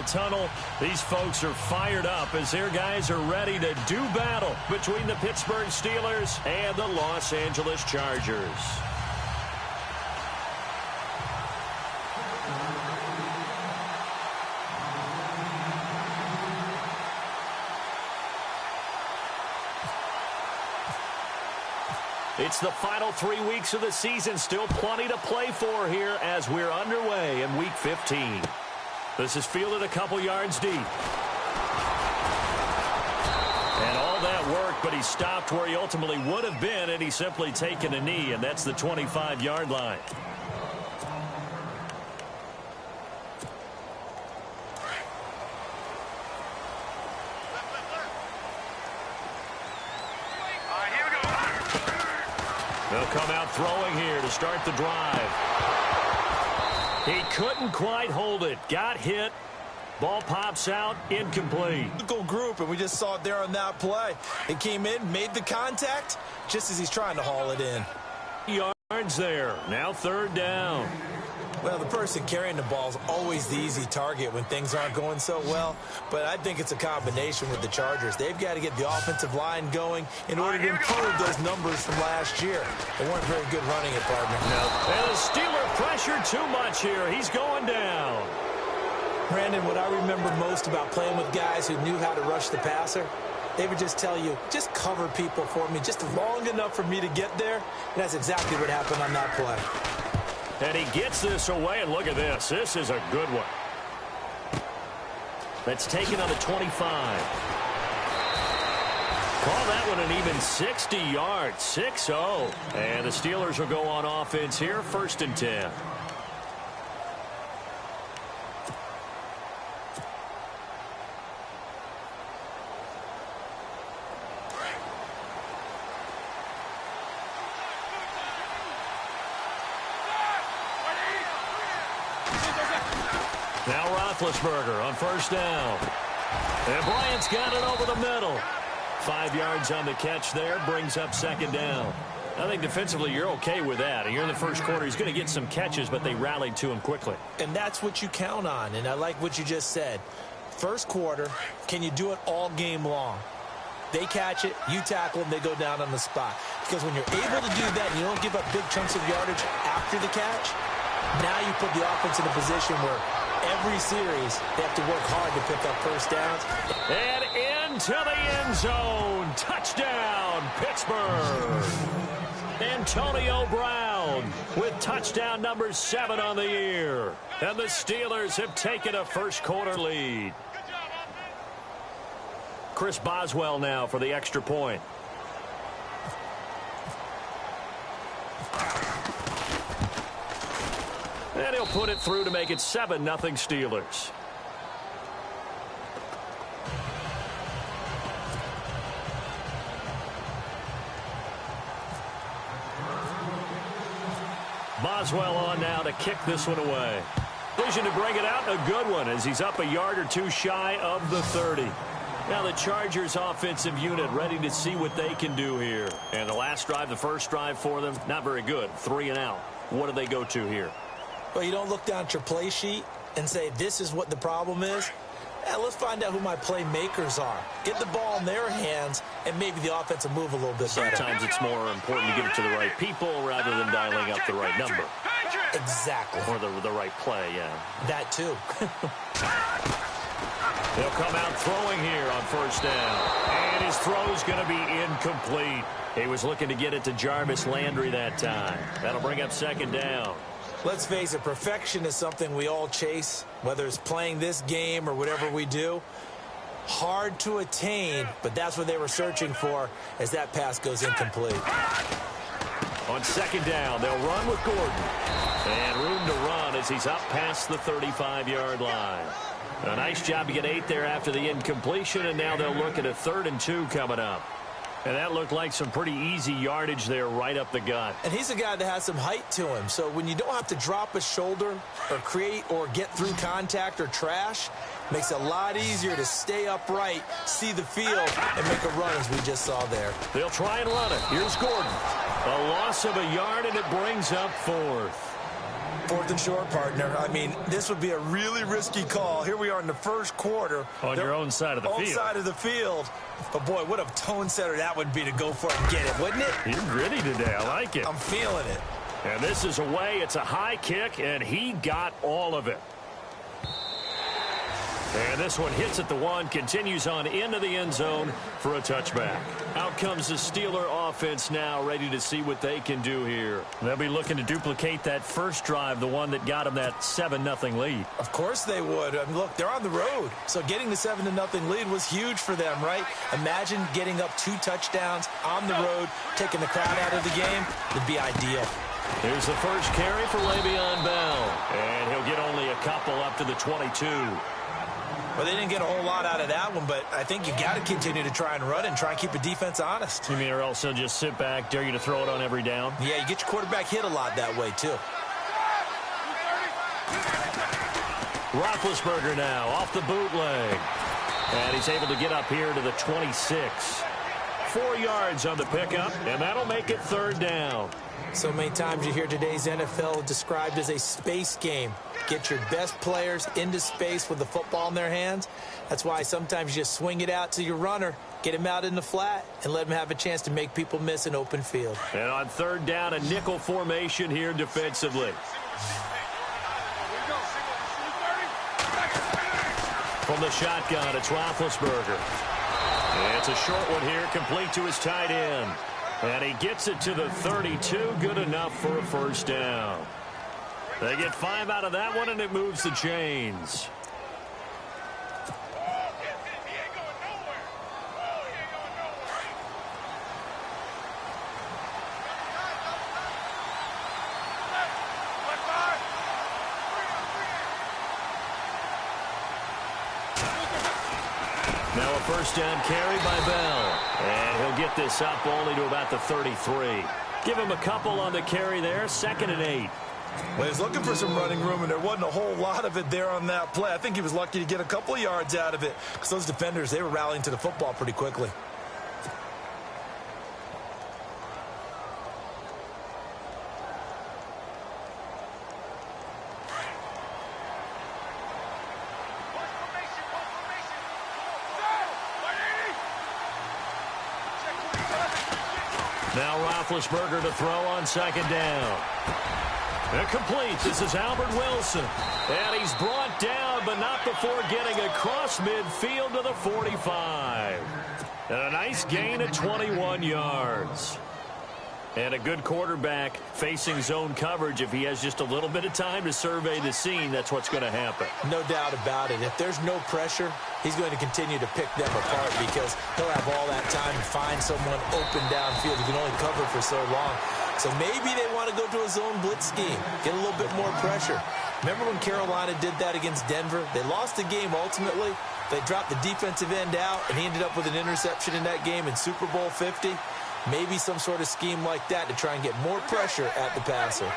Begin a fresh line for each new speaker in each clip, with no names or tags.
the tunnel. These folks are fired up as their guys are ready to do battle between the Pittsburgh Steelers and the Los Angeles Chargers. It's the final 3 weeks of the season. Still plenty to play for here as we're underway in Week 15. This is fielded a couple yards deep. And all that work, but he stopped where he ultimately would have been, and he's simply taken a knee, and that's the 25-yard line. They'll come out throwing here to start the drive. He couldn't quite hold it. Got hit. Ball pops out. Incomplete.
Group, and we just saw it there on that play. It came in, made the contact, just as he's trying to haul it in.
Yards there. Now third down.
Well, the person carrying the ball is always the easy target when things aren't going so well, but I think it's a combination with the Chargers. They've got to get the offensive line going in order to improve those numbers from last year. They weren't very good running it, partner.
No. And the Steeler pressured too much here. He's going down.
Brandon, what I remember most about playing with guys who knew how to rush the passer, they would just tell you, just cover people for me, just long enough for me to get there. And that's exactly what happened on that play.
And he gets this away, and look at this. This is a good one. That's taken on the 25. Call that one an even 60 yards, 6-0. And the Steelers will go on offense here, 1st and 10. Now Roethlisberger on 1st down. And Bryant's got it over the middle. 5 yards on the catch there, brings up 2nd down. I think defensively you're okay with that. Here in the first quarter, he's going to get some catches, but they rallied to him quickly.
And that's what you count on, and I like what you just said. First quarter, can you do it all game long? They catch it, you tackle them, they go down on the spot. Because when you're able to do that and you don't give up big chunks of yardage after the catch, now you put the offense in a position where every series, they have to work hard to pick up first downs.
And into the end zone. Touchdown, Pittsburgh. Antonio Brown with touchdown number 7 on the year. And the Steelers have taken a first quarter lead. Chris Boswell now for the extra point. And he'll put it through to make it 7-0 Steelers. Boswell on now to kick this one away. Vision to bring it out, a good one as he's up a yard or two shy of the 30. Now the Chargers offensive unit ready to see what they can do here. And the last drive, the first drive for them, not very good. 3 and out. What do they go to here?
Well, you don't look down at your play sheet and say, this is what the problem is. Let's find out who my playmakers are. Get the ball in their hands, and maybe the offense will move a little bit better.
Sometimes it's more important to get it to the right people rather than dialing up the right number.
Exactly.
Or the right play, yeah.
That too.
They'll come out throwing here on 1st down. And his throw's going to be incomplete. He was looking to get it to Jarvis Landry that time. That'll bring up 2nd down.
Let's face it, perfection is something we all chase, whether it's playing this game or whatever we do. Hard to attain, but that's what they were searching for as that pass goes incomplete.
On 2nd down, they'll run with Gordon. And room to run as he's up past the 35-yard line. A nice job to get 8 there after the incompletion, and now they'll look at a 3rd and 2 coming up. And that looked like some pretty easy yardage there right up the gut.
And he's a guy that has some height to him. So when you don't have to drop a shoulder or create or get through contact or trash, makes it a lot easier to stay upright, see the field, and make a run as we just saw there.
They'll try and run it. Here's Gordon. A loss of a yard, and it brings up 4th.
4th and short, partner. I mean, this would be a really risky call. Here we are in the first quarter.
On your own side of the field.
Own side of the field. But, boy, what a tone setter that would be to go for it and get it, wouldn't it?
You're gritty today. I like it.
I'm feeling it.
And this is away. It's a high kick, and he got all of it. And this one hits at the 1, continues on into the end zone for a touchback. Out comes the Steeler offense now, ready to see what they can do here. They'll be looking to duplicate that first drive, the one that got them that 7-0 lead.
Of course they would. I mean, look, they're on the road. So getting the 7-0 lead was huge for them, right? Imagine getting up 2 touchdowns on the road, taking the crowd out of the game. It'd be ideal.
Here's the first carry for Le'Veon Bell. And he'll get only a couple up to the 22.
Well, they didn't get a whole lot out of that one, but I think you got to continue to try and run and try and keep the defense honest.
You mean, or else they'll just sit back, dare you to throw it on every down?
Yeah, you get your quarterback hit a lot that way, too.
Roethlisberger now off the bootleg. And he's able to get up here to the 26. 4 yards on the pickup, and that'll make it 3rd down.
So many times you hear today's NFL described as a space game. Get your best players into space with the football in their hands. That's why sometimes you just swing it out to your runner, get him out in the flat, and let him have a chance to make people miss an open field.
And on 3rd down, a nickel formation here defensively. From the shotgun, it's Roethlisberger. And it's a short one here, complete to his tight end. And he gets it to the 32, good enough for a 1st down. They get 5 out of that one, and it moves the chains. Now a 1st down carry by Bell. And he'll get this up only to about the 33. Give him a couple on the carry there, 2nd and 8.
Well, he was looking for some running room, and there wasn't a whole lot of it there on that play. I think he was lucky to get a couple of yards out of it because those defenders, they were rallying to the football pretty quickly.
Now Roethlisberger to throw on 2nd down. Incomplete. This is Albert Wilson. And he's brought down, but not before getting across midfield to the 45. And a nice gain of 21 yards. And a good quarterback facing zone coverage. If he has just a little bit of time to survey the scene, that's what's going to happen.
No doubt about it. If there's no pressure, he's going to continue to pick them apart because he'll have all that time to find someone open downfield. He can only cover for so long. So maybe they want to go to a zone blitz scheme, get a little bit more pressure. Remember when Carolina did that against Denver? They lost the game ultimately. They dropped the defensive end out, and he ended up with an interception in that game in Super Bowl 50. Maybe some sort of scheme like that to try and get more pressure at the passer.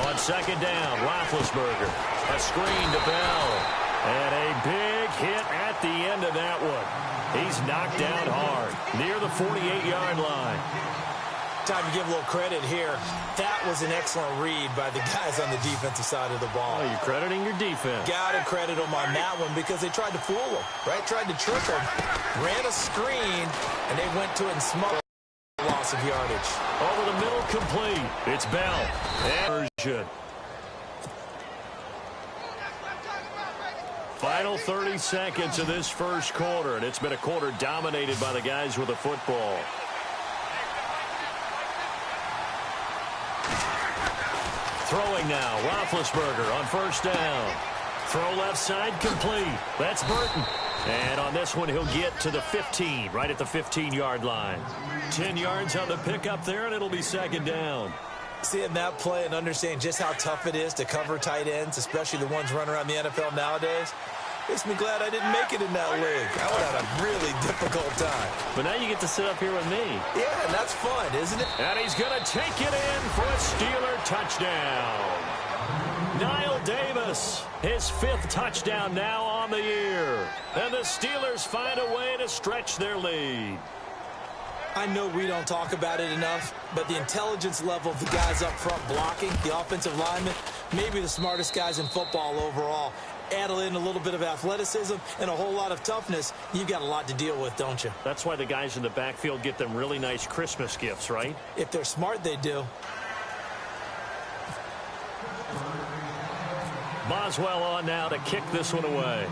On 2nd down, Roethlisberger. A screen to Bell. And a big hit at the end of that one. He's knocked down hard, near the 48-yard line.
Time to give a little credit here. That was an excellent read by the guys on the defensive side of the ball.
Oh, you're crediting your defense.
Got to credit them on that one because they tried to fool them, right? Tried to trick them. Ran a screen, and they went to it and smoked loss of yardage.
Over the middle, complete. It's Bell. And final 30 seconds of this first quarter, and it's been a quarter dominated by the guys with the football. Throwing now, Roethlisberger on 1st down. Throw left side, complete. That's Burton. And on this one, he'll get to the 15, right at the 15-yard line. 10 yards on the pickup there, and it'll be 2nd down.
Seeing that play and understanding just how tough it is to cover tight ends, especially the ones running around the NFL nowadays, makes me glad I didn't make it in that league. I would have a really difficult time.
But now you get to sit up here with me.
Yeah, and that's fun, isn't it?
And he's going to take it in for a Steeler touchdown. Niall Davis, his 5th touchdown now on the year. And the Steelers find a way to stretch their lead.
I know we don't talk about it enough, but the intelligence level of the guys up front blocking, the offensive linemen, maybe the smartest guys in football overall. Add in a little bit of athleticism and a whole lot of toughness, you've got a lot to deal with, don't you?
That's why the guys in the backfield get them really nice Christmas gifts, right?
If they're smart, they do.
Boswell on now to kick this one away.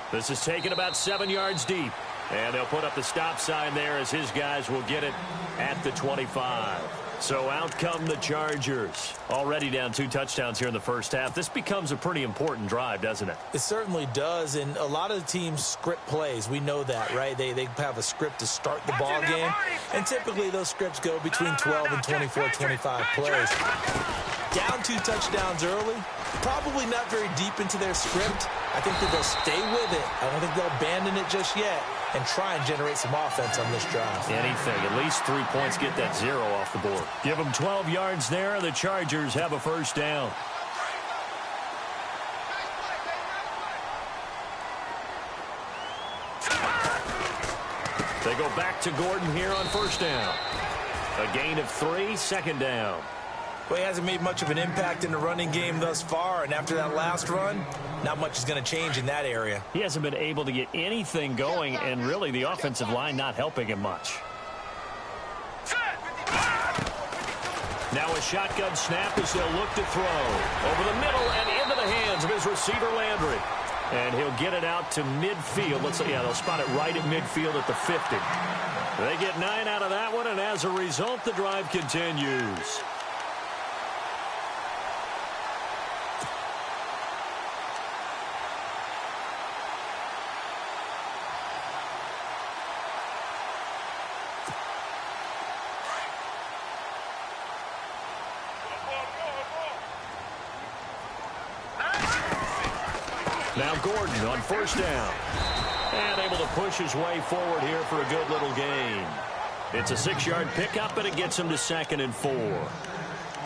This is taken about 7 yards deep. And they'll put up the stop sign there as his guys will get it at the 25. So out come the Chargers. Already down 2 touchdowns here in the first half. This becomes a pretty important drive, doesn't it?
It certainly does, and a lot of the teams script plays. We know that, right? They have a script to start the ball game, and typically those scripts go between 12 and 24, 25 plays. Down 2 touchdowns early, probably not very deep into their script. I think that they'll stay with it. I don't think they'll abandon it just yet and try and generate some offense on this drive.
Anything. At least 3 points, get that 0 off the board. Give them 12 yards there. The Chargers have a first down. They go back to Gordon here on first down. A gain of 3, second down.
Well, he hasn't made much of an impact in the running game thus far, and after that last run, not much is going to change in that area.
He hasn't been able to get anything going, and really the offensive line not helping him much. Now a shotgun snap as they'll look to throw. Over the middle and into the hands of his receiver, Landry. And he'll get it out to midfield. They'll spot it right at midfield at the 50. They get 9 out of that one, and as a result, the drive continues. Now Gordon on first down. And able to push his way forward here for a good little gain. It's a 6-yard pickup, and it gets him to 2nd and 4.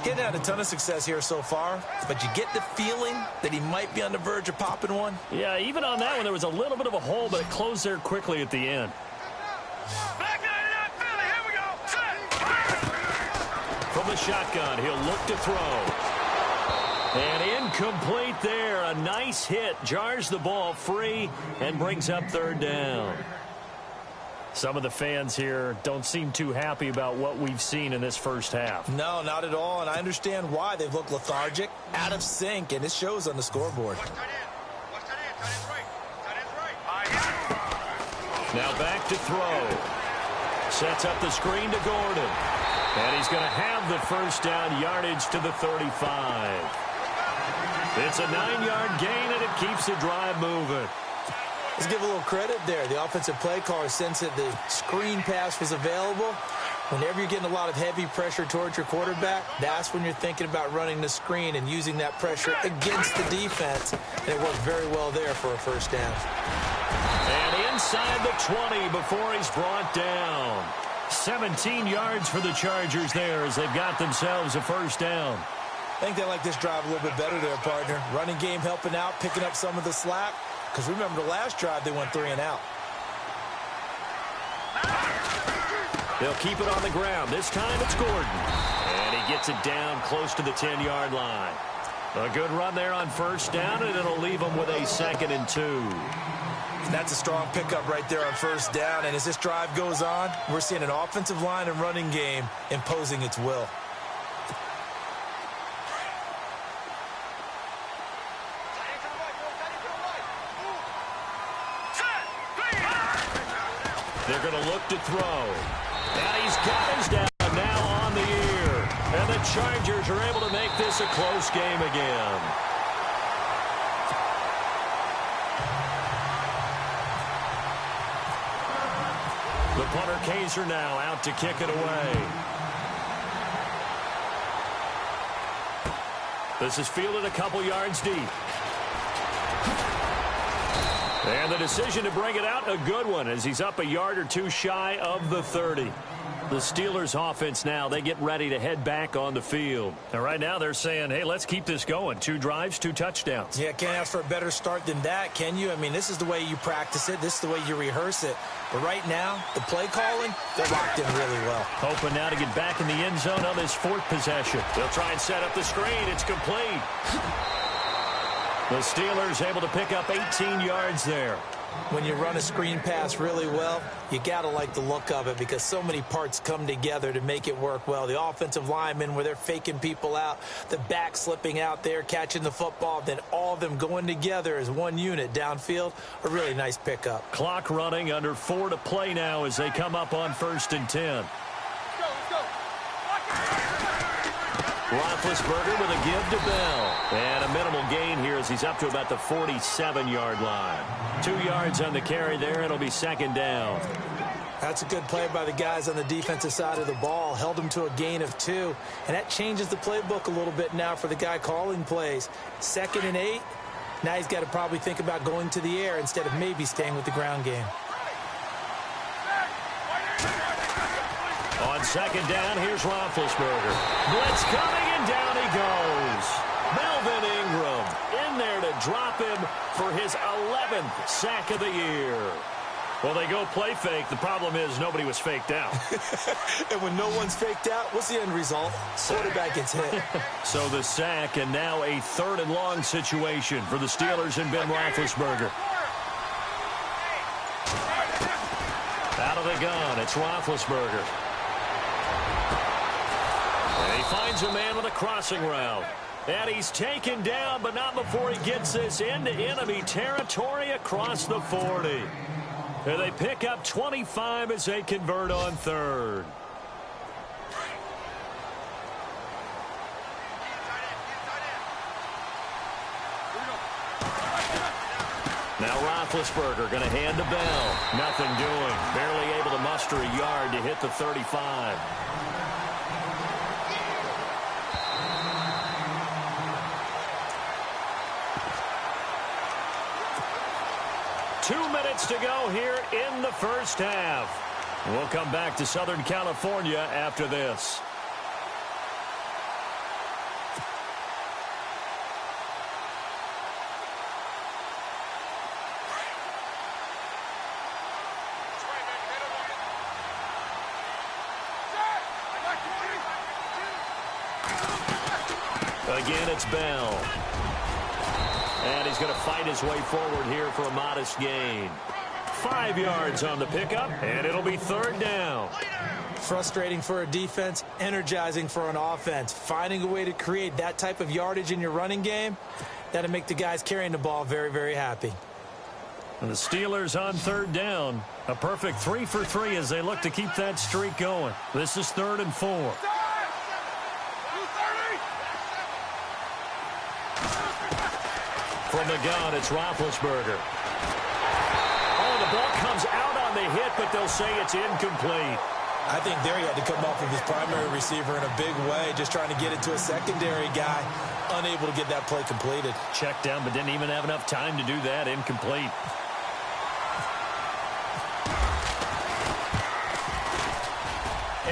Getting had a ton of success here so far, but you get the feeling that he might be on the verge of popping one.
Yeah, even on that one, there was a little bit of a hole, but it closed there quickly at the end. From the shotgun, he'll look to throw. And incomplete there. A nice hit. Jars the ball free and brings up 3rd down. Some of the fans here don't seem too happy about what we've seen in this first half.
No, not at all. And I understand why. They've looked lethargic, out of sync, and it shows on the scoreboard.
Now back to throw. Sets up the screen to Gordon. And he's going to have the first down, yardage to the 35. It's a 9-yard gain, and it keeps the drive moving.
Let's give a little credit there. The offensive play caller sensed that the screen pass was available. Whenever you're getting a lot of heavy pressure towards your quarterback, that's when you're thinking about running the screen and using that pressure against the defense. And it worked very well there for a first down.
And inside the 20 before he's brought down. 17 yards for the Chargers there as they've got themselves a first down.
I think they like this drive a little bit better there, partner. Running game helping out, picking up some of the slack. Because remember the last drive, they went 3 and out.
They'll keep it on the ground. This time it's Gordon. And he gets it down close to the 10-yard line. A good run there on first down, and it'll leave them with a 2nd and 2.
That's a strong pickup right there on first down. And as this drive goes on, we're seeing an offensive line and running game imposing its will.
They're going to look to throw. And he's got his down now on the ear. And the Chargers are able to make this a close game again. The punter Kaiser now out to kick it away. This is fielded a couple yards deep. And the decision to bring it out, a good one, as he's up a yard or two shy of the 30. The Steelers offense now, they get ready to head back on the field. And right now they're saying, hey, let's keep this going. 2 drives, 2 touchdowns.
Yeah, can't ask for a better start than that, can you? I mean, this is the way you practice it. This is the way you rehearse it. But right now, the play calling, they're locked in really well.
Hoping now to get back in the end zone on this 4th possession. They'll try and set up the screen. It's complete. The Steelers able to pick up 18 yards there.
When you run a screen pass really well, you got to like the look of it because so many parts come together to make it work well. The offensive linemen where they're faking people out, the back slipping out there, catching the football, then all of them going together as one unit downfield, a really nice pickup.
Clock running, under 4 to play now as they come up on 1st and 10. Roethlisberger with a give to Bell. And a minimal gain here as he's up to about the 47-yard line. 2 yards on the carry there. It'll be 2nd down.
That's a good play by the guys on the defensive side of the ball. Held them to a gain of 2. And that changes the playbook a little bit now for the guy calling plays. 2nd and 8. Now he's got to probably think about going to the air instead of maybe staying with the ground game.
On 2nd down, here's Roethlisberger. Blitz coming, and down he goes. Melvin Ingram in there to drop him for his 11th sack of the year. Well, they go play fake. The problem is nobody was faked out.
And when no one's faked out, what's the end result? Quarterback gets hit.
So the sack, and now a 3rd and long situation for the Steelers and Ben Roethlisberger. Out of the gun, it's Roethlisberger. And he finds a man with a crossing route. And he's taken down, but not before he gets this into enemy territory across the 40. And they pick up 25 as they convert on 3rd. Now Roethlisberger going to hand to Bell. Nothing doing. Barely able to muster a yard to hit the 35. Two minutes to go here in the 1st half. We'll come back to Southern California after this. Again, it's Bell. And he's going to fight his way forward here for a modest gain. 5 yards on the pickup, and it'll be 3rd down.
Frustrating for a defense, energizing for an offense. Finding a way to create that type of yardage in your running game, that'll make the guys carrying the ball very, very happy.
And the Steelers on 3rd down. A perfect 3 for 3 as they look to keep that streak going. This is 3rd and 4. From the gun, it's Roethlisberger. Oh, the ball comes out on the hit, but they'll say it's incomplete.
I think there he had to come off of his primary receiver in a big way, just trying to get it to a secondary guy, unable to get that play completed.
Checked down, but didn't even have enough time to do that. Incomplete.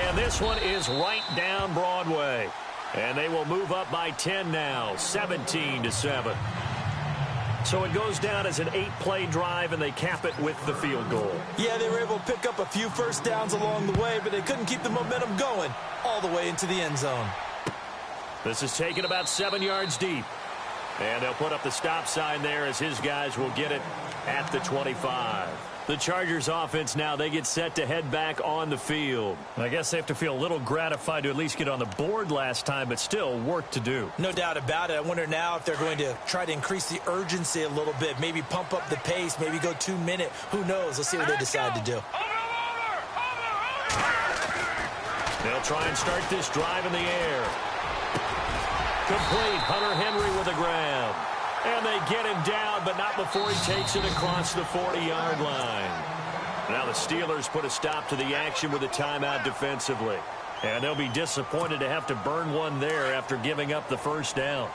And this one is right down Broadway. And they will move up by 10 now, 17-7. So it goes down as an 8-play drive, and they cap it with the field goal.
Yeah, they were able to pick up a few first downs along the way, but they couldn't keep the momentum going all the way into the end zone.
This is taken about 7 yards deep. And they'll put up the stop sign there as his guys will get it at the 25. The Chargers offense now, they get set to head back on the field. I guess they have to feel a little gratified to at least get on the board last time, but still work to do.
No doubt about it. I wonder now if they're going to try to increase the urgency a little bit, maybe pump up the pace, maybe go 2 minute. Who knows? Let's see what they decide to do.
They'll try and start this drive in the air. Complete. Hunter Henry with a grab. And they get him down, but not before he takes it across the 40-yard line. Now the Steelers put a stop to the action with a timeout defensively. And they'll be disappointed to have to burn one there after giving up the first down.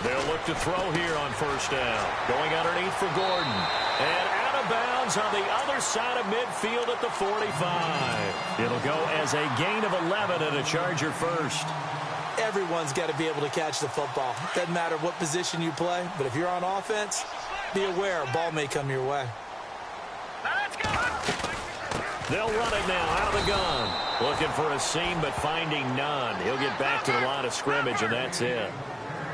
They'll look to throw here on first down. Going underneath for Gordon. And out of of bounds on the other side of midfield at the 45. It'll go as a gain of 11 and a Charger first.
Everyone's got to be able to catch the football. Doesn't matter what position you play, but if you're on offense, be aware a ball may come your way.
They'll run it now out of the gun. Looking for a seam, but finding none. He'll get back to the line of scrimmage, and that's it.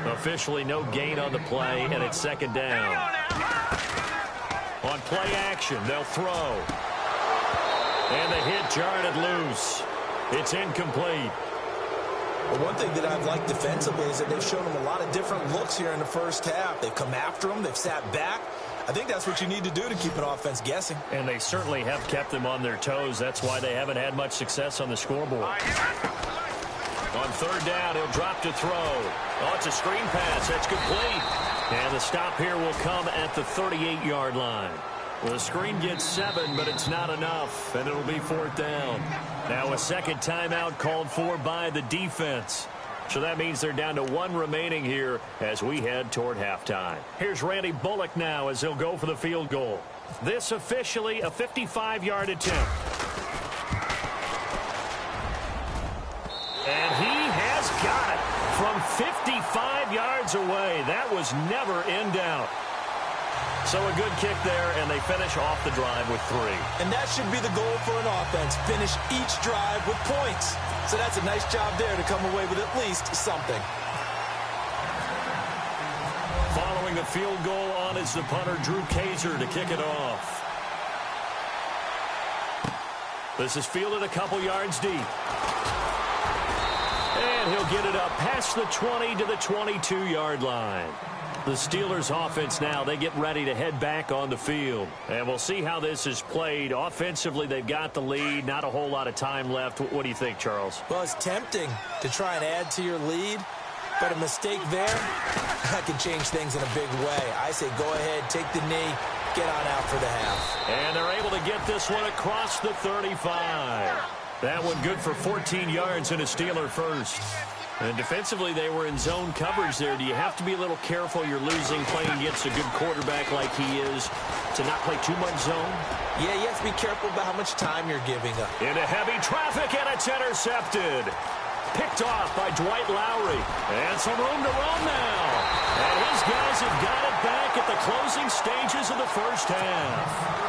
Officially no gain on the play, and it's second down. On play action, they'll throw. And the hit jarred it loose. It's incomplete.
Well, one thing that I've liked defensively is that they've shown them a lot of different looks here in the first half. They've come after them. They've sat back. I think that's what you need to do to keep an offense guessing.
And they certainly have kept them on their toes. That's why they haven't had much success on the scoreboard. On third down, he'll drop to throw. Oh, it's a screen pass. That's complete. And the stop here will come at the 38-yard line. Well, the screen gets 7, but it's not enough, and it'll be fourth down. Now a second timeout called for by the defense. So that means they're down to 1 remaining here as we head toward halftime. Here's Randy Bullock now as he'll go for the field goal. This officially a 55-yard attempt. And he has got it from 55 yards away. That was never in doubt. So a good kick there, and they finish off the drive with 3.
And that should be the goal for an offense. Finish each drive with points. So that's a nice job there to come away with at least something.
Following the field goal on is the punter, Drew Kaiser, to kick it off. This is fielded a couple yards deep. And he'll get it up past the 20 to the 22-yard line. The Steelers offense now, they get ready to head back on the field. And we'll see how this is played. Offensively, they've got the lead. Not a whole lot of time left. What do you think, Charles?
Well, it's tempting to try and add to your lead, but a mistake there, that can change things in a big way. I say go ahead, take the knee, get on out for the half.
And they're able to get this one across the 35. That one good for 14 yards and a Steeler first. And defensively, they were in zone coverage there. Do you have to be a little careful? You're losing, playing against a good quarterback like he is, to not play too much zone?
Yeah, you have to be careful about how much time you're giving up.
Into heavy traffic, and it's intercepted. Picked off by Dwight Lowry. And some room to run now. And his guys have got it back at the closing stages of the first half.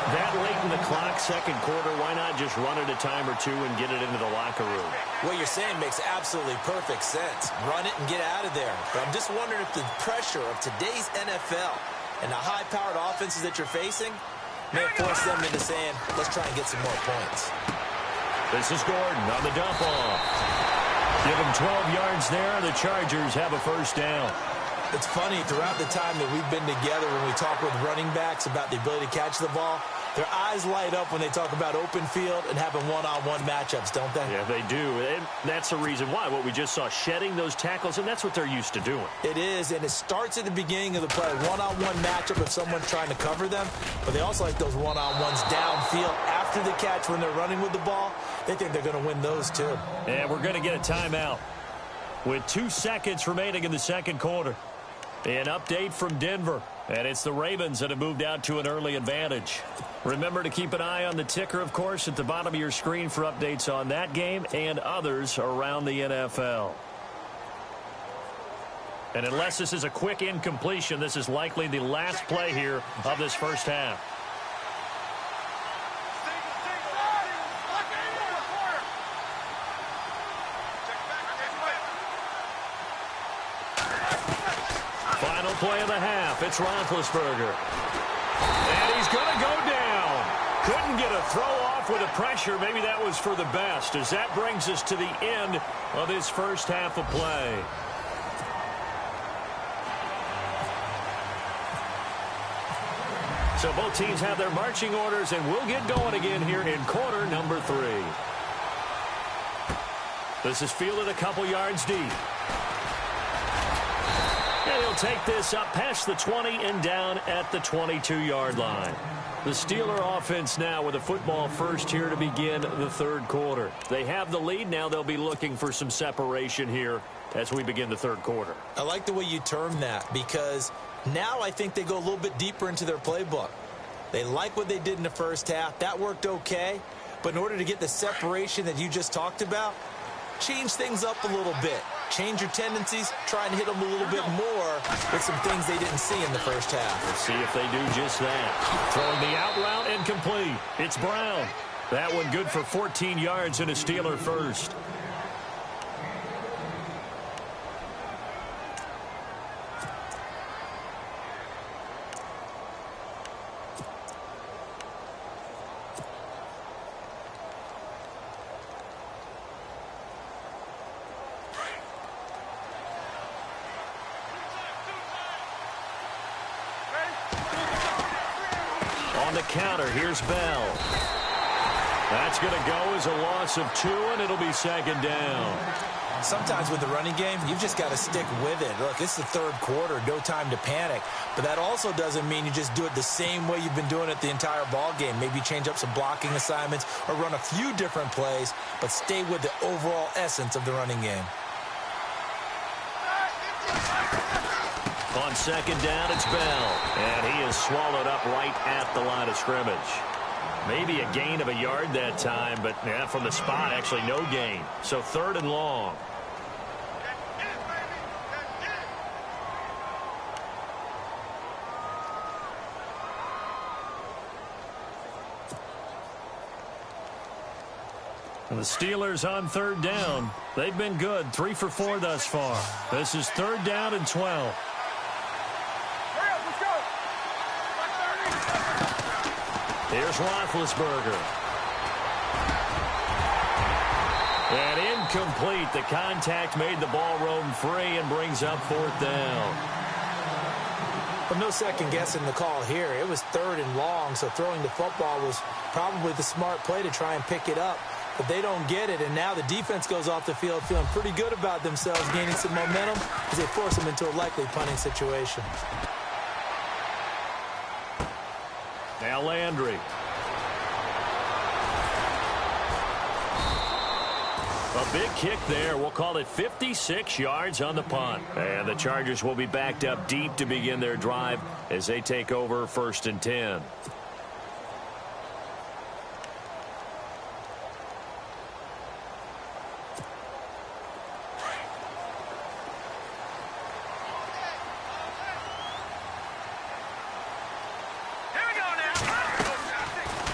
That late in the clock, second quarter, why not just run it a time or two and get it into the locker room?
What you're saying makes absolutely perfect sense. Run it and get out of there. But I'm just wondering if the pressure of today's NFL and the high-powered offenses that you're facing may force them into saying, let's try and get some more points.
This is Gordon on the dump off. Give him 12 yards there. The Chargers have a first down.
It's funny, throughout the time that we've been together, when we talk with running backs about the ability to catch the ball, their eyes light up when they talk about open field and having one-on-one matchups, don't they?
Yeah, they do. And that's the reason why. What we just saw, shedding those tackles, and that's what they're used to doing.
It is, and it starts at the beginning of the play. One-on-one matchup if someone's trying to cover them, but they also like those one-on-ones downfield after the catch when they're running with the ball. They think they're going to win those, too.
And we're going to get a timeout with 2 seconds remaining in the second quarter. An update from Denver, and it's the Ravens that have moved out to an early advantage. Remember to keep an eye on the ticker, of course, at the bottom of your screen for updates on that game and others around the NFL. And unless this is a quick incompletion, this is likely the last play here of this first half. Final play of the half. It's Roethlisberger. And he's going to go down. Couldn't get a throw off with the pressure. Maybe that was for the best, as that brings us to the end of his first half of play. So both teams have their marching orders, and we'll get going again here in quarter number 3. This is fielded a couple yards deep. And he'll take this up past the 20 and down at the 22-yard line. The Steeler offense now with a football first here to begin the third quarter. They have the lead. Now they'll be looking for some separation here as we begin the third quarter.
I like the way you term that, because now I think they go a little bit deeper into their playbook. They like what they did in the first half. That worked okay. But in order to get the separation that you just talked about, change things up a little bit. Change your tendencies. Try and hit them a little bit more with some things they didn't see in the first half.
Let's see if they do just that. Throwing the out route and complete. It's Brown. That one good for 14 yards and a Steeler first. On the counter, here's Bell. That's going to go as a loss of 2, and it'll be second down.
Sometimes with the running game, you've just got to stick with it. Look, it's the third quarter, no time to panic. But that also doesn't mean you just do it the same way you've been doing it the entire ball game. Maybe change up some blocking assignments or run a few different plays, but stay with the overall essence of the running game.
On second down, it's Bell. And he is swallowed up right at the line of scrimmage. Maybe a gain of a yard that time, but from the spot, actually no gain. So third and long. And the Steelers on third down. They've been good, 3 for 4 thus far. This is third down and 12. Here's Roethlisberger. And incomplete. The contact made the ball roam free and brings up fourth down.
But no second guessing the call here. It was third and long, so throwing the football was probably the smart play to try and pick it up. But they don't get it, and now the defense goes off the field feeling pretty good about themselves, gaining some momentum as they force them into a likely punting situation.
Now Landry. A big kick there. We'll call it 56 yards on the punt. And the Chargers will be backed up deep to begin their drive as they take over first and 10.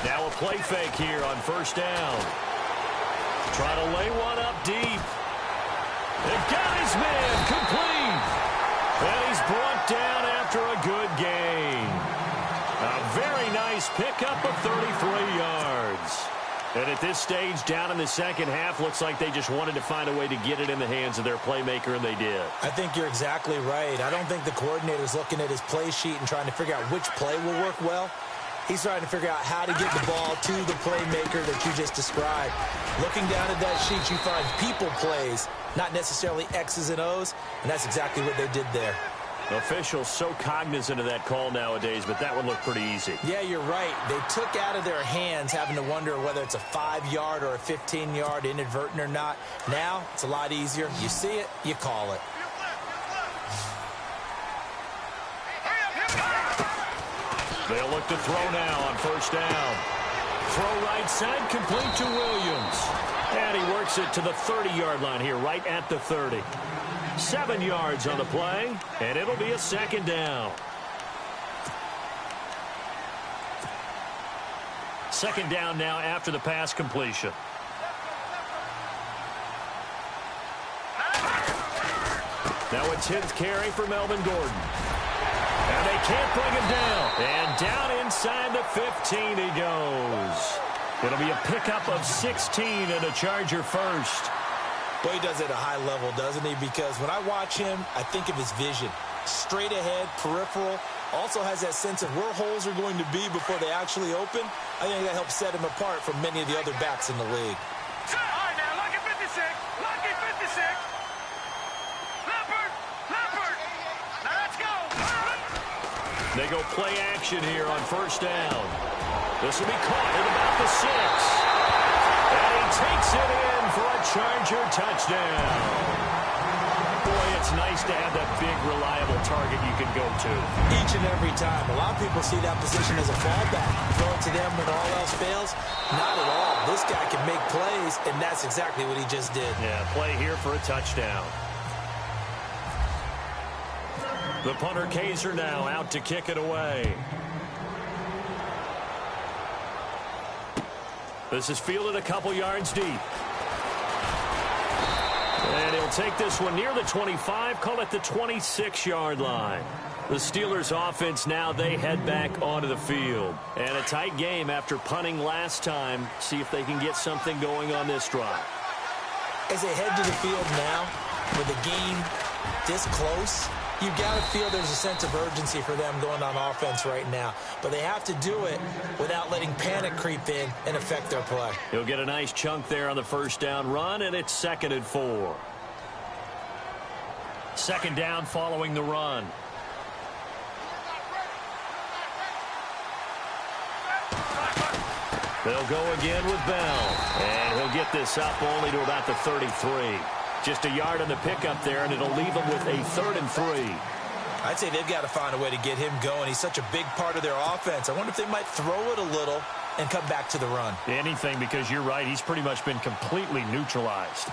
Now a play fake here on first down. Try to lay one up deep. They've got his man complete. And he's brought down after a good gain. A very nice pickup of 33 yards. And at this stage, down in the second half, looks like they just wanted to find a way to get it in the hands of their playmaker, and they did.
I think you're exactly right. I don't think the coordinator's looking at his play sheet and trying to figure out which play will work well. He's trying to figure out how to get the ball to the playmaker that you just described. Looking down at that sheet, you find people plays, not necessarily X's and O's, and that's exactly what they did there.
Officials so cognizant of that call nowadays, but that would look pretty easy.
Yeah, you're right. They took out of their hands having to wonder whether it's a 5-yard or a 15-yard inadvertent or not. Now, it's a lot easier. You see it, you call it.
They'll look to throw now on first down. Throw right side, complete to Williams. And he works it to the 30-yard line here, right at the 30. 7 yards on the play, and it'll be a second down. Second down now after the pass completion. Now a 10th carry for Melvin Gordon. And they can't bring him down. And down inside the 15 he goes. It'll be a pickup of 16 and a Charger first.
Boy, he does it at a high level, doesn't he? Because when I watch him, I think of his vision. Straight ahead, peripheral. Also has that sense of where holes are going to be before they actually open. I think that helps set him apart from many of the other backs in the league.
All right, now, lucky 56. Lucky 56. Leopard. Now let's go.
They go play action here on first down. This will be caught at about the 6. And he takes it in for a Charger touchdown. Boy, it's nice to have that big, reliable target you can go to.
Each and every time. A lot of people see that position as a fallback. Throw it to them when all else fails. Not at all. This guy can make plays, and that's exactly what he just did.
Yeah, play here for a touchdown. The punter Kaiser now out to kick it away. This is fielded a couple yards deep. And he'll take this one near the 25, call it the 26-yard line. The Steelers offense now, they head back onto the field. And a tight game after punting last time. See if they can get something going on this drive.
As they head to the field now, with the game this close, you've got to feel there's a sense of urgency for them going on offense right now. But they have to do it without letting panic creep in and affect their play.
He'll get a nice chunk there on the first down run, and it's 2nd and 4. 2nd down following the run. They'll go again with Bell. And he'll get this up only to about the 33. Just a yard on the pickup there, and it'll leave them with a 3rd and 3.
I'd say they've got to find a way to get him going. He's such a big part of their offense. I wonder if they might throw it a little and come back to the run.
Anything, because you're right. He's pretty much been completely neutralized.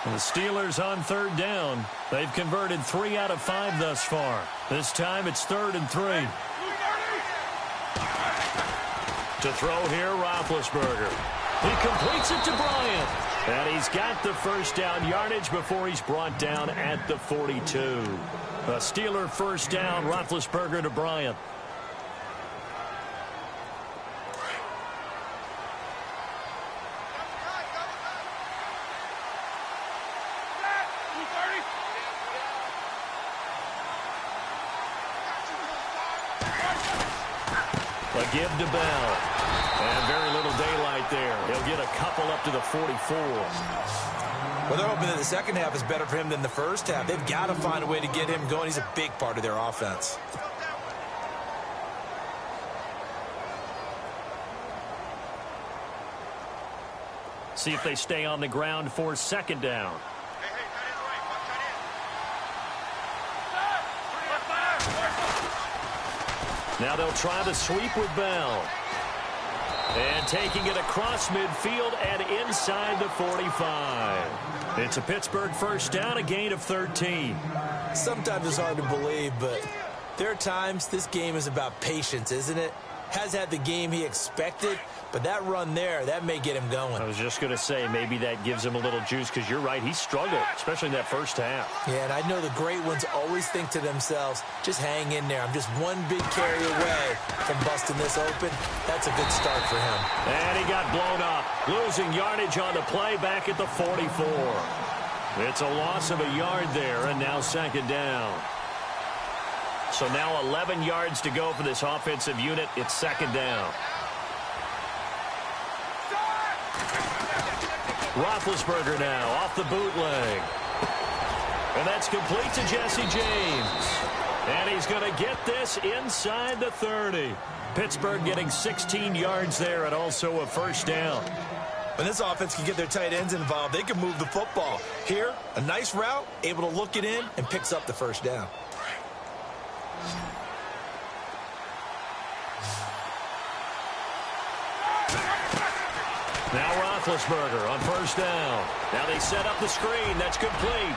And the Steelers on 3rd down. They've converted 3 out of 5 thus far. This time it's 3rd and 3. To throw here, Roethlisberger. He completes it to Bryant. And he's got the first down yardage before he's brought down at the 42. A Steeler first down, Roethlisberger to Bryant. A give to Bell. And very little daylight there. He'll get a couple up to the 44.
Well, they're hoping that the second half is better for him than the first half. They've got to find a way to get him going. He's a big part of their offense.
See if they stay on the ground for 2nd down. Now they'll try the sweep with Bell. And taking it across midfield and inside the 45. It's a Pittsburgh first down, a gain of 13.
Sometimes it's hard to believe, but there are times this game is about patience, isn't it? Has had the game he expected, but that run there, that may get him going.
I was just going to say, maybe that gives him a little juice, because you're right, he struggled, especially in that first half.
Yeah, and I know the great ones always think to themselves, just hang in there. I'm just one big carry away from busting this open. That's a good start for him.
And he got blown up, losing yardage on the play back at the 44. It's a loss of a yard there, and now 2nd down. So now 11 yards to go for this offensive unit. It's 2nd down. Roethlisberger now off the bootleg. And that's complete to Jesse James. And he's going to get this inside the 30. Pittsburgh getting 16 yards there and also a first down.
When this offense can get their tight ends involved, they can move the football. Here, a nice route, able to look it in, and picks up the first down.
Now Roethlisberger on first down. Now they set up the screen. That's complete.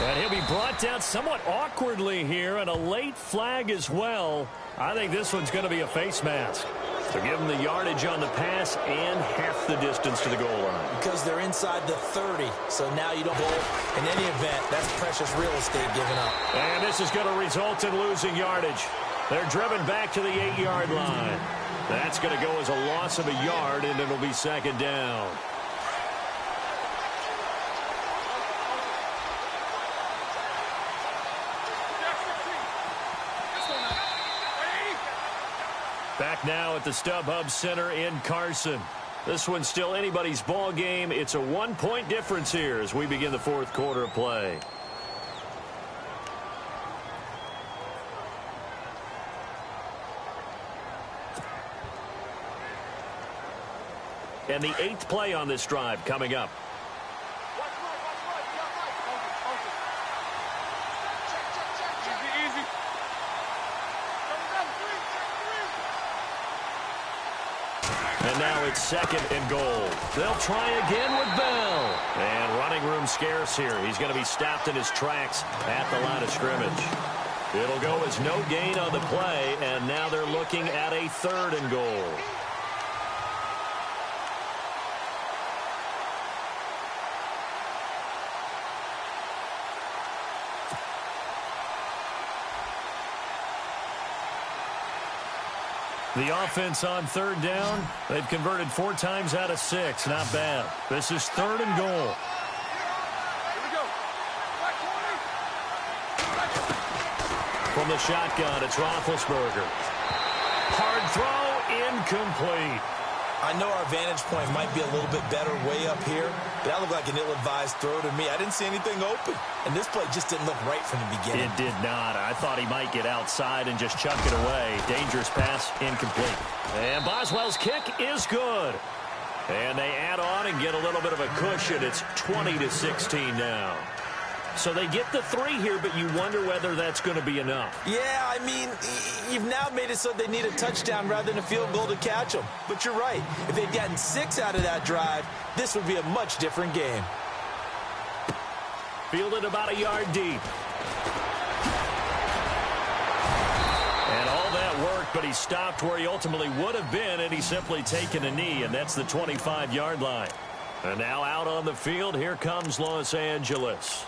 And he'll be brought down somewhat awkwardly here, and a late flag as well. I think this one's going to be a face mask. So give them the yardage on the pass and half the distance to the goal line.
Because they're inside the 30. So now you don't goal. In any event, that's precious real estate given up.
And this is going to result in losing yardage. They're driven back to the 8-yard line. That's going to go as a loss of a yard, and it'll be 2nd down. Back now at the StubHub Center in Carson. This one's still anybody's ball game. It's a 1-point difference here as we begin the 4th quarter of play. And the 8th play on this drive coming up. And now it's 2nd and goal. They'll try again with Bell. And running room scarce here. He's going to be stopped in his tracks at the line of scrimmage. It'll go as no gain on the play, and now they're looking at a 3rd and goal. The offense on 3rd down, they've converted 4 times out of 6. Not bad. This is 3rd and goal. From the shotgun, it's Roethlisberger. Hard throw, incomplete.
I know our vantage point might be a little bit better way up here, but that looked like an ill-advised throw to me. I didn't see anything open, and this play just didn't look right from the beginning.
It did not. I thought he might get outside and just chuck it away. Dangerous pass, incomplete. And Boswell's kick is good. And they add on and get a little bit of a cushion. It's 20-16 now. So they get the 3 here, but you wonder whether that's going to be enough.
Yeah, I mean, you've now made it so they need a touchdown rather than a field goal to catch them. But you're right. If they'd gotten 6 out of that drive, this would be a much different game.
Fielded about a yard deep. And all that work, but he stopped where he ultimately would have been, and he's simply taken a knee, and that's the 25-yard line. And now out on the field, here comes Los Angeles.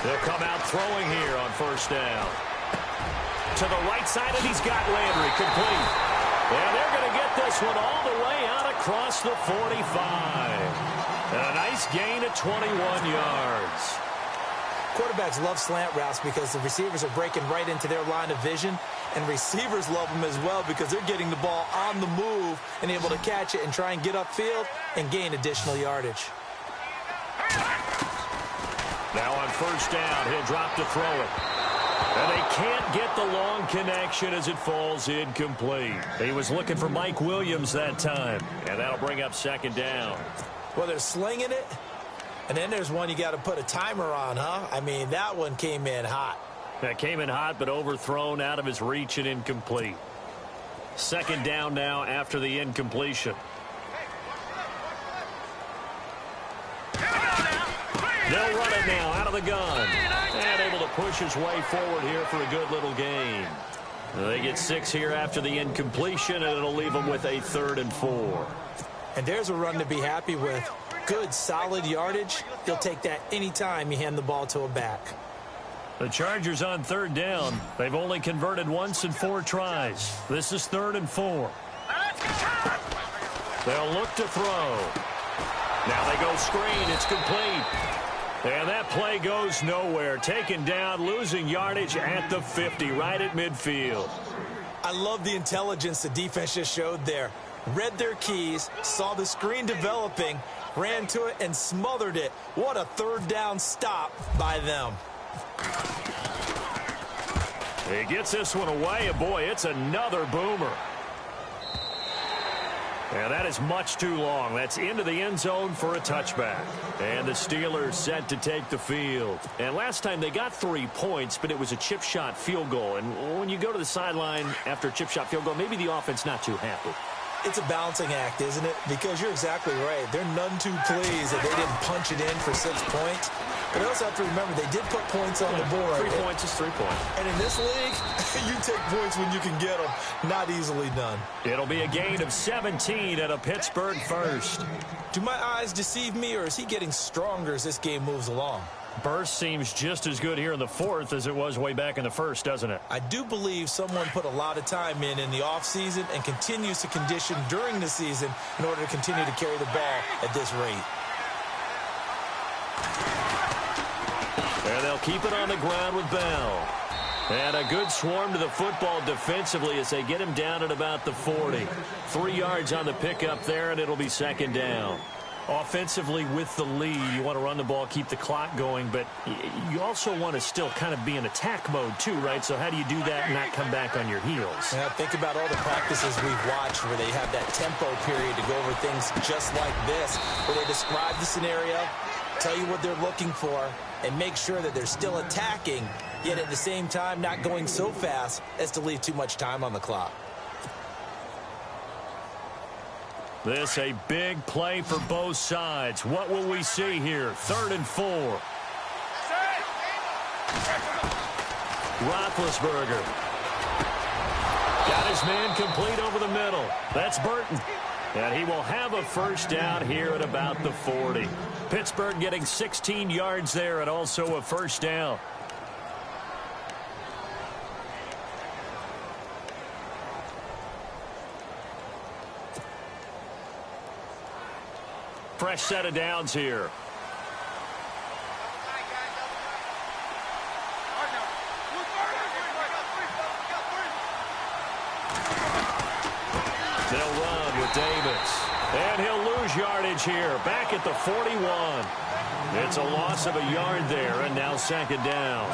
They'll come out throwing here on 1st down. To the right side, and he's got Landry complete. And they're going to get this one all the way out across the 45. And a nice gain of 21 yards.
Quarterbacks love slant routes because the receivers are breaking right into their line of vision, and receivers love them as well because they're getting the ball on the move and able to catch it and try and get upfield and gain additional yardage.
Now on 1st down, he'll drop to throw it. And they can't get the long connection as it falls incomplete. He was looking for Mike Williams that time. And that'll bring up 2nd down.
Well, they're slinging it. And then there's one you got to put a timer on, huh? I mean, that one came in hot.
That came in hot, but overthrown out of his reach and incomplete. 2nd down now after the incompletion. They'll run it now out of the gun. And able to push his way forward here for a good little gain. They get 6 here after the incompletion, and it'll leave them with a 3rd and 4.
And there's a run to be happy with. Good, solid yardage. He'll take that anytime you hand the ball to a back.
The Chargers on 3rd down. They've only converted once in 4 tries. This is 3rd and 4. They'll look to throw. Now they go screen. It's complete. And that play goes nowhere. Taken down, losing yardage at the 50, right at midfield.
I love the intelligence the defense just showed there. Read their keys, saw the screen developing, ran to it, and smothered it. What a 3rd down stop by them.
He gets this one away, and boy, it's another boomer. And that is much too long. That's into the end zone for a touchback. And the Steelers set to take the field. And last time they got 3 points, but it was a chip shot field goal. And when you go to the sideline after a chip shot field goal, maybe the offense not too happy.
It's a balancing act, isn't it? Because you're exactly right. They're none too pleased that they didn't punch it in for 6 points. But I also have to remember they did put points on the board.
3 points is 3 points.
And in this league, you take points when you can get them. Not easily done.
It'll be a gain of 17 at a Pittsburgh 1st.
Do my eyes deceive me, or is he getting stronger as this game moves along?
Burst seems just as good here in the 4th as it was way back in the 1st, doesn't it?
I do believe someone put a lot of time in the offseason and continues to condition during the season in order to continue to carry the ball at this rate.
And they'll keep it on the ground with Bell. And a good swarm to the football defensively as they get him down at about the 40. 3 yards on the pickup there, and it'll be second down.
Offensively with the lead, you want to run the ball, keep the clock going, but you also want to still kind of be in attack mode too, right? So how do you do that and not come back on your heels?
Yeah, think about all the practices we've watched where they have that tempo period to go over things just like this, where they describe the scenario, tell you what they're looking for, and make sure that they're still attacking, yet at the same time not going so fast as to leave too much time on the clock.
This a big play for both sides. What will we see here? 3rd and 4. Roethlisberger. Got his man complete over the middle. That's Burton. And he will have a first down here at about the 40. Pittsburgh getting 16 yards there and also a first down. Fresh set of downs here. They'll run with Davis. And he'll lose yardage here. Back at the 41. It's a loss of a yard there, and now second down.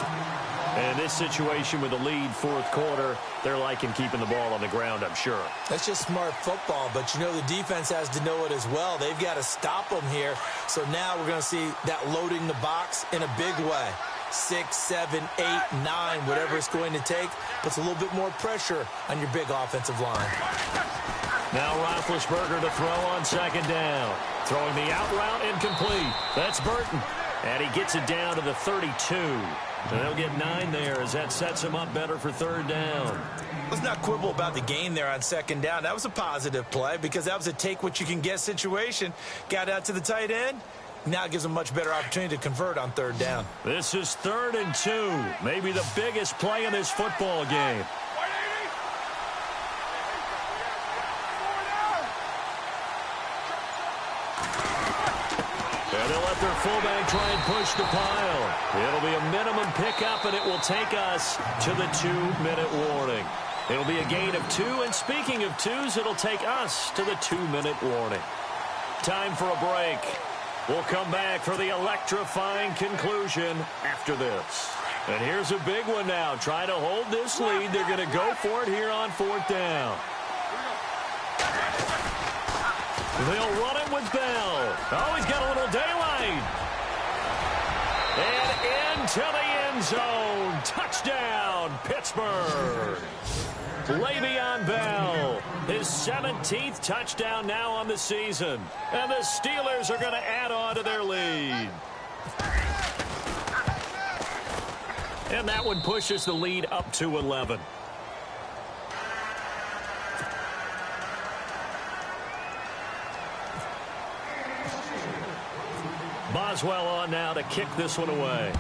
And this situation with the lead, 4th quarter, they're liking keeping the ball on the ground, I'm sure.
That's just smart football, but you know the defense has to know it as well. They've got to stop them here. So now we're going to see that loading the box in a big way. 6, 7, 8, 9, whatever it's going to take, puts a little bit more pressure on your big offensive line.
Now Roethlisberger to throw on second down. Throwing the out route incomplete. That's Burton. And he gets it down to the 32. And they'll get 9 there as that sets him up better for 3rd down.
Let's not quibble about the gain there on second down. That was a positive play because that was a take-what-you-can-get situation. Got out to the tight end. Now it gives them a much better opportunity to convert on 3rd down.
This is 3rd and 2. Maybe the biggest play in this football game. And they'll let their fullback try and push the pile. It'll be a minimum pickup, and it will take us to the 2-minute warning. It'll be a gain of 2, and speaking of 2s, it'll take us to the 2-minute warning. Time for a break. We'll come back for the electrifying conclusion after this. And here's a big one now. Trying to hold this lead. They're going to go for it here on 4th down. They'll run it with Bell. Oh, he's got a little daylight. And into the end zone. Touchdown, Pittsburgh. Le'Veon Bell, his 17th touchdown now on the season. And the Steelers are going to add on to their lead. And that one pushes the lead up to 11. Boswell on now to kick this one away.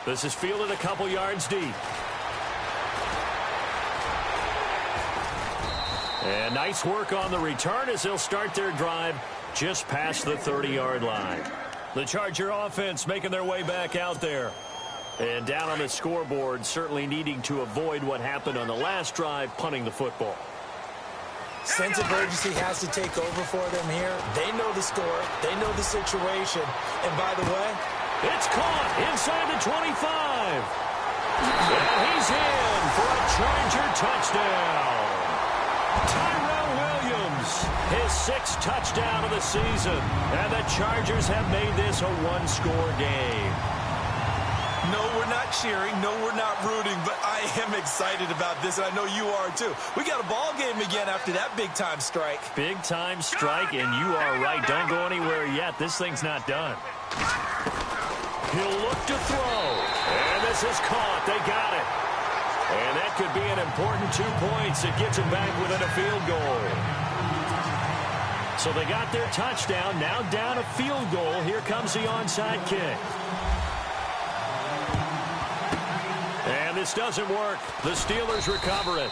This is fielded a couple yards deep. And nice work on the return as they'll start their drive just past the 30-yard line. The Charger offense making their way back out there. And down on the scoreboard, certainly needing to avoid what happened on the last drive, punting the football.
Sense of urgency has to take over for them here. They know the score. They know the situation. And by the way,
it's caught inside the 25. And he's in for a Charger touchdown. Tyrell Williams, his 6th touchdown of the season. And the Chargers have made this a one-score game.
No, we're not cheering. No, we're not rooting. But I am excited about this, and I know you are too. We got a ball game again after that big-time strike.
Big-time strike, and you are right. Don't go anywhere yet. This thing's not done. He'll look to throw. And this is caught. They got it. And that could be an important 2 points. It gets them back within a field goal. So they got their touchdown. Now down a field goal. Here comes the onside kick. And this doesn't work. The Steelers recover it.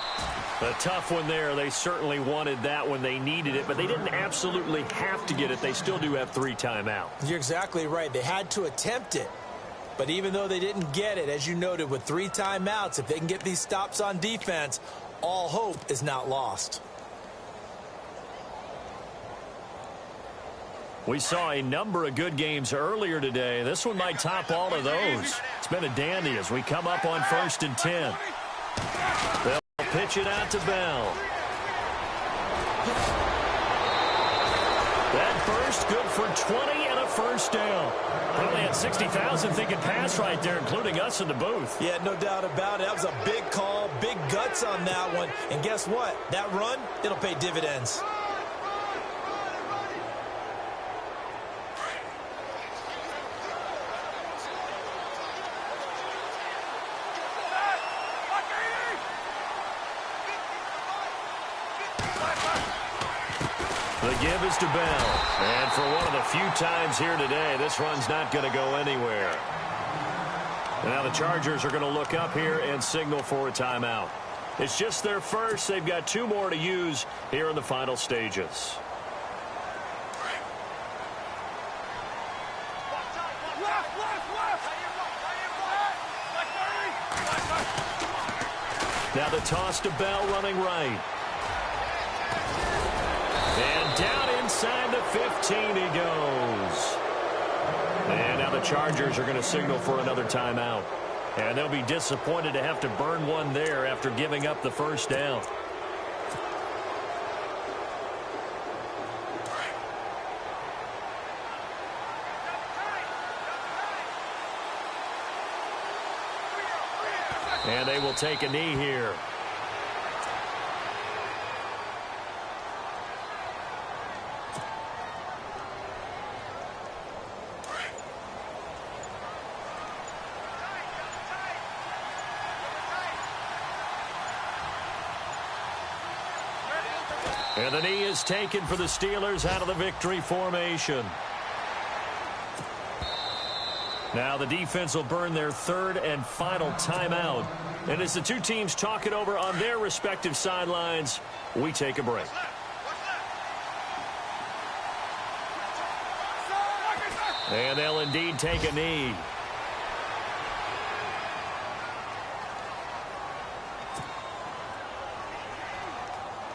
A tough one there. They certainly wanted that when they needed it, but they didn't absolutely have to get it. They still do have 3 timeouts.
You're exactly right. They had to attempt it,
But even though they didn't get it, as you noted, with 3 timeouts, if they can get these stops on defense, all hope is not lost.
We saw a number of good games earlier today. This one might top all of those. It's been a dandy as we come up on 1st and 10. They'll pitch it out to Bell. That first good for 20 and a first down. Probably had 60,000 thinking pass right there, including us in the booth.
Yeah, no doubt about it. That was a big call, big guts on that one. And guess what? That run, it'll pay dividends.
The give is to Bell. And for one of the few times here today, this run's not going to go anywhere. Now the Chargers are going to look up here and signal for a timeout. It's just their first. They've got 2 more to use here in the final stages. Now the toss to Bell running right. And down inside the 15 he goes. And now the Chargers are going to signal for another timeout. And they'll be disappointed to have to burn one there after giving up the first down. And they will take a knee here. And the knee is taken for the Steelers out of the victory formation. Now the defense will burn their 3rd and final timeout. And as the 2 teams talk it over on their respective sidelines, we take a break. And they'll indeed take a knee.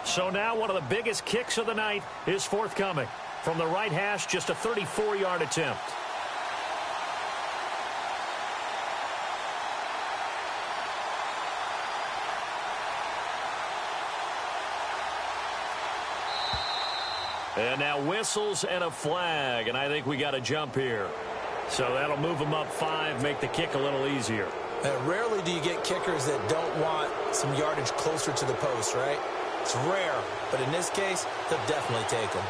So now one of the biggest kicks of the night is forthcoming. From the right hash, just a 34-yard attempt. And now whistles and a flag, and I think we got a jump here. So that'll move them up 5, make the kick a little easier.
Rarely do you get kickers that don't want some yardage closer to the post, right? It's rare, but in this case, they'll definitely take them.